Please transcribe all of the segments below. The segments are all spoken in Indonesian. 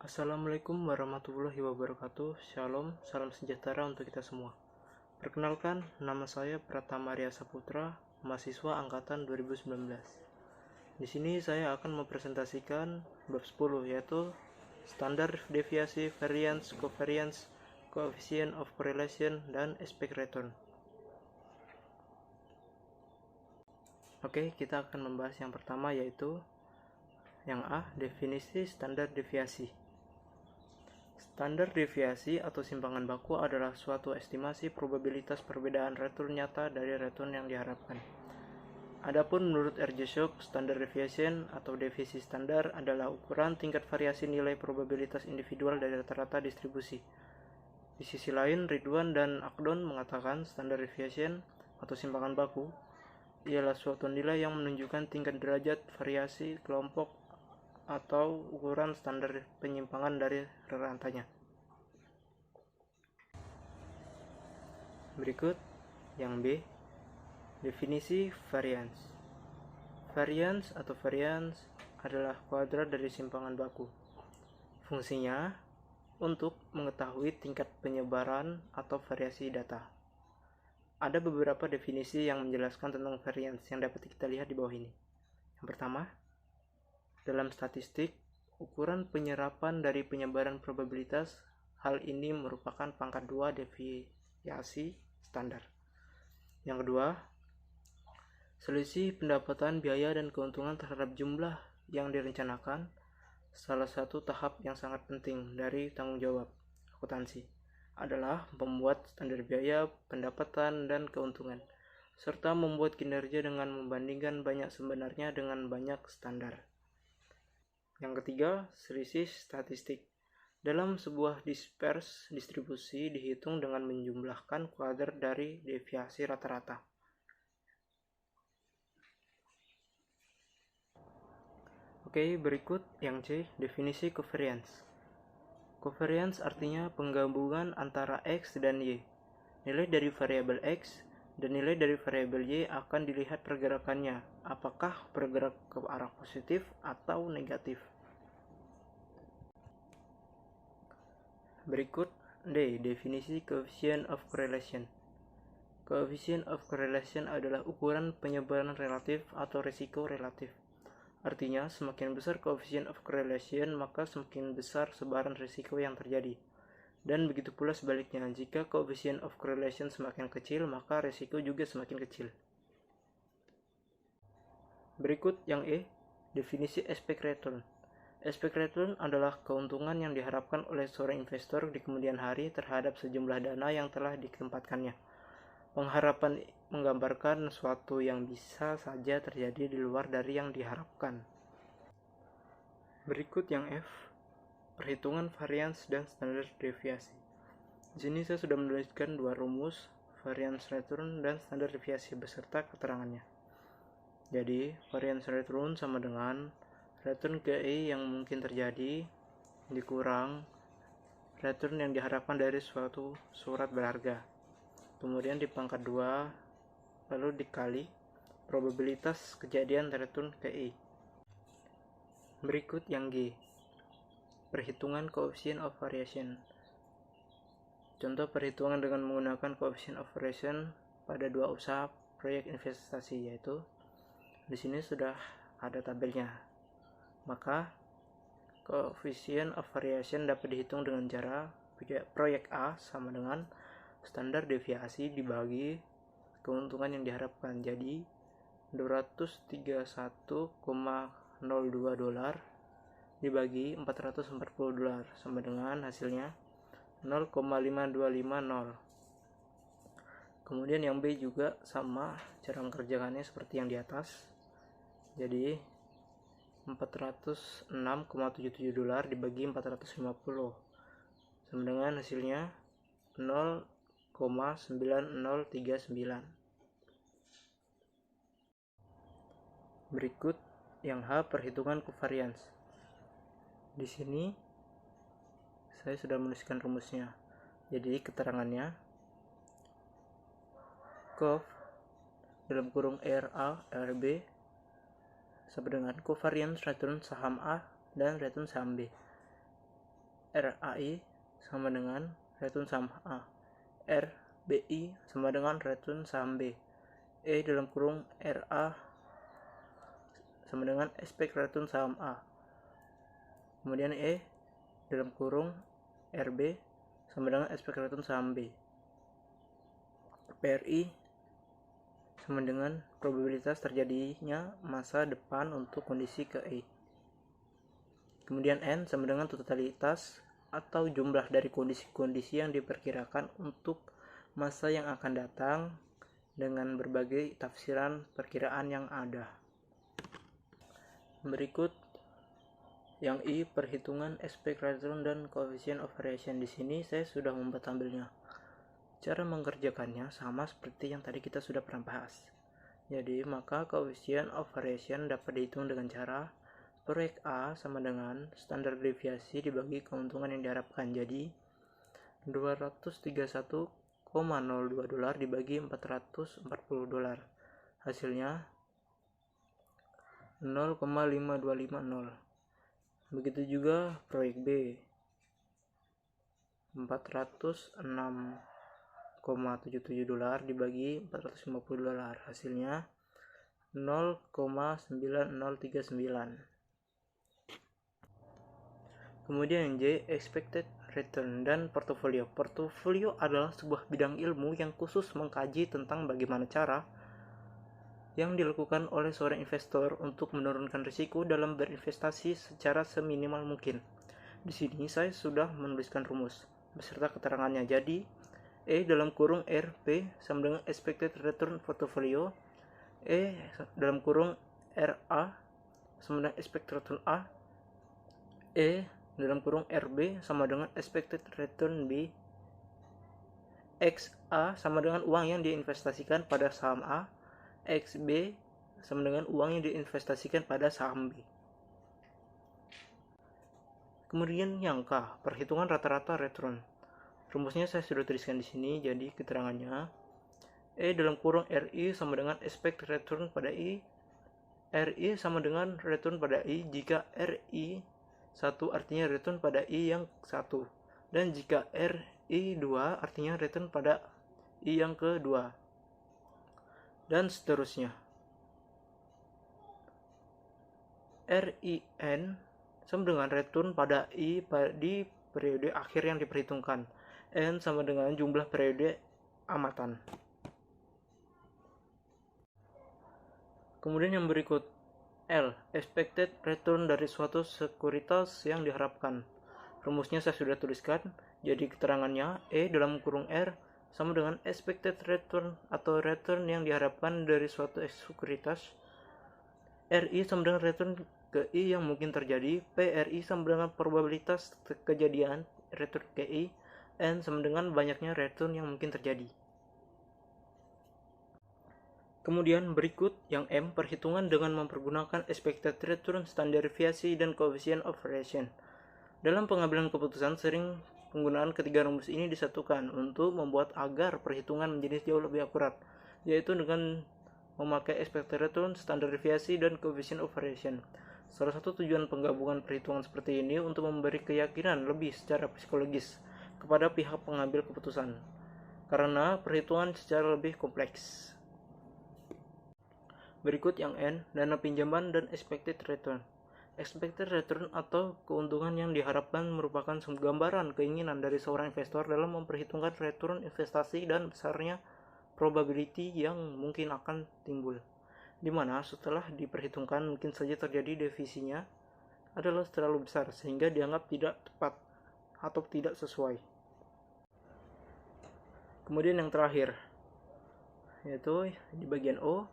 Assalamualaikum warahmatullahi wabarakatuh. Shalom, salam sejahtera untuk kita semua. Perkenalkan, nama saya Pratama Arya Saputra, mahasiswa angkatan 2019. Di sini saya akan mempresentasikan bab 10, yaitu standar deviasi, variance, covariance, coefficient of correlation, dan expect return. Oke, kita akan membahas yang pertama, yaitu yang A, definisi standar deviasi. Standar deviasi atau simpangan baku adalah suatu estimasi probabilitas perbedaan return nyata dari return yang diharapkan. Adapun menurut Erjeshok, standard deviation atau deviasi standar adalah ukuran tingkat variasi nilai probabilitas individual dari rata-rata distribusi. Di sisi lain, Ridwan dan Akdon mengatakan standard deviation atau simpangan baku ialah suatu nilai yang menunjukkan tingkat derajat variasi kelompok atau ukuran standar penyimpangan dari rantainya. Berikut yang B, definisi variance. Variance atau variance adalah kuadrat dari simpangan baku. Fungsinya untuk mengetahui tingkat penyebaran atau variasi data. Ada beberapa definisi yang menjelaskan tentang variance yang dapat kita lihat di bawah ini. Yang pertama, dalam statistik, ukuran penyerapan dari penyebaran probabilitas, hal ini merupakan pangkat 2 deviasi standar. Yang kedua, selisih pendapatan biaya dan keuntungan terhadap jumlah yang direncanakan, salah satu tahap yang sangat penting dari tanggung jawab akuntansi adalah membuat standar biaya, pendapatan, dan keuntungan, serta membuat kinerja dengan membandingkan banyak sebenarnya dengan banyak standar. Yang ketiga, selisih statistik. Dalam sebuah distribusi dihitung dengan menjumlahkan kuadrat dari deviasi rata-rata. Oke, berikut yang C, definisi covariance. Covariance artinya penggabungan antara X dan Y. Nilai dari variabel X dan nilai dari variabel Y akan dilihat pergerakannya, apakah bergerak ke arah positif atau negatif. Berikut D, definisi coefficient of correlation. Coefficient of correlation adalah ukuran penyebaran relatif atau risiko relatif. Artinya, semakin besar coefficient of correlation, maka semakin besar sebaran risiko yang terjadi. Dan begitu pula sebaliknya, jika coefficient of correlation semakin kecil, maka risiko juga semakin kecil. Berikut yang E, definisi expect return. Expect return adalah keuntungan yang diharapkan oleh seorang investor di kemudian hari terhadap sejumlah dana yang telah ditempatkannya. Pengharapan menggambarkan sesuatu yang bisa saja terjadi di luar dari yang diharapkan. Berikut yang F, perhitungan variance dan standar deviasi. Di sini saya sudah menuliskan dua rumus, variance return dan standar deviasi beserta keterangannya. Jadi, variance return sama dengan return KI yang mungkin terjadi dikurang return yang diharapkan dari suatu surat berharga. Kemudian di pangkat 2 lalu dikali probabilitas kejadian return KI. Berikut yang G, perhitungan coefficient of variation. Contoh perhitungan dengan menggunakan coefficient of variation pada dua usaha proyek investasi, yaitu di sini sudah ada tabelnya. Maka coefficient of variation dapat dihitung dengan cara proyek A sama dengan standar deviasi dibagi keuntungan yang diharapkan. Jadi $231,02 dibagi $440 sama dengan hasilnya 0,5250. Kemudian yang B juga sama, cara mengerjakannya seperti yang di atas. Jadi $406,77 dibagi 450 sama dengan hasilnya 0,9039. Berikut yang H, perhitungan covariance. Di sini saya sudah menuliskan rumusnya. Jadi keterangannya cov dalam kurung RA RB sama dengan covariance return saham A dan return saham B. RAI sama dengan return saham A, RBI sama dengan return saham B, E dalam kurung RA sama dengan expect return saham A, kemudian E dalam kurung RB sama dengan expect return saham B, PRI sama dengan probabilitas terjadinya masa depan untuk kondisi ke E. Kemudian N sama dengan totalitas atau jumlah dari kondisi-kondisi yang diperkirakan untuk masa yang akan datang dengan berbagai tafsiran perkiraan yang ada. Berikut yang I, perhitungan expect return dan coefficient of variation. Di sini saya sudah membuat tabelnya. Cara mengerjakannya sama seperti yang tadi kita sudah pernah bahas. Jadi, maka coefficient of variation dapat dihitung dengan cara proyek A sama dengan standar deviasi dibagi keuntungan yang diharapkan. Jadi, $231,02 dibagi $440. Hasilnya 0,5250. Begitu juga proyek B, $406,77 dibagi $450, hasilnya 0,9039. Kemudian yang J, expected return dan portofolio. Portofolio adalah sebuah bidang ilmu yang khusus mengkaji tentang bagaimana cara yang dilakukan oleh seorang investor untuk menurunkan risiko dalam berinvestasi secara seminimal mungkin. Di sini saya sudah menuliskan rumus beserta keterangannya. Jadi, E dalam kurung RP sama dengan expected return portfolio, E dalam kurung RA sama dengan expected return A, E dalam kurung RB sama dengan expected return B, XA sama dengan uang yang diinvestasikan pada saham A, XB sama dengan uang yang diinvestasikan pada saham B. Kemudian yang K, perhitungan rata-rata return. Rumusnya saya sudah tuliskan di sini, jadi keterangannya E dalam kurung RI sama dengan expect return pada I, RI sama dengan return pada I jika RI 1 artinya return pada I yang 1, dan jika RI 2 artinya return pada I yang kedua, dan seterusnya. RIN sama dengan return pada I di periode akhir yang diperhitungkan. N sama dengan jumlah periode amatan. Kemudian yang berikut, L, expected return dari suatu sekuritas yang diharapkan. Rumusnya saya sudah tuliskan, jadi keterangannya E dalam kurung R sama dengan expected return atau return yang diharapkan dari suatu sekuritas. RI sama dengan return ke I yang mungkin terjadi. PRI sama dengan probabilitas kejadian return ke I. N sama dengan banyaknya return yang mungkin terjadi. Kemudian berikut yang M, perhitungan dengan mempergunakan expected return, standar deviasi, dan coefficient of variation. Dalam pengambilan keputusan, sering penggunaan ketiga rumus ini disatukan untuk membuat agar perhitungan menjadi jauh lebih akurat, yaitu dengan memakai expected return, standar deviasi, dan coefficient of variation. Salah satu tujuan penggabungan perhitungan seperti ini untuk memberi keyakinan lebih secara psikologis kepada pihak pengambil keputusan, karena perhitungan secara lebih kompleks. Berikut yang N, dana pinjaman dan expected return. Expected return atau keuntungan yang diharapkan merupakan gambaran keinginan dari seorang investor dalam memperhitungkan return investasi dan besarnya probability yang mungkin akan timbul, di mana setelah diperhitungkan mungkin saja terjadi defisinya adalah terlalu besar sehingga dianggap tidak tepat atau tidak sesuai. Kemudian yang terakhir, yaitu di bagian O,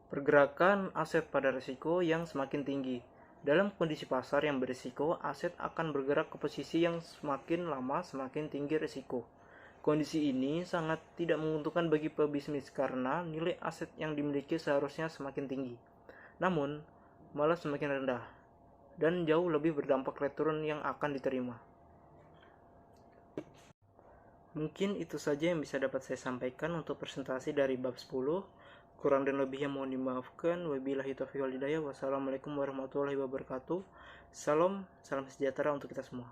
pergerakan aset pada risiko yang semakin tinggi. Dalam kondisi pasar yang berisiko, aset akan bergerak ke posisi yang semakin lama semakin tinggi risiko. Kondisi ini sangat tidak menguntungkan bagi pebisnis karena nilai aset yang dimiliki seharusnya semakin tinggi, namun malah semakin rendah dan jauh lebih berdampak return yang akan diterima. Mungkin itu saja yang bisa dapat saya sampaikan untuk presentasi dari bab 10. Kurang dan lebihnya mohon dimaafkan. Wabillahi taufiq wal hidayah. Wassalamualaikum warahmatullahi wabarakatuh. Salam sejahtera untuk kita semua.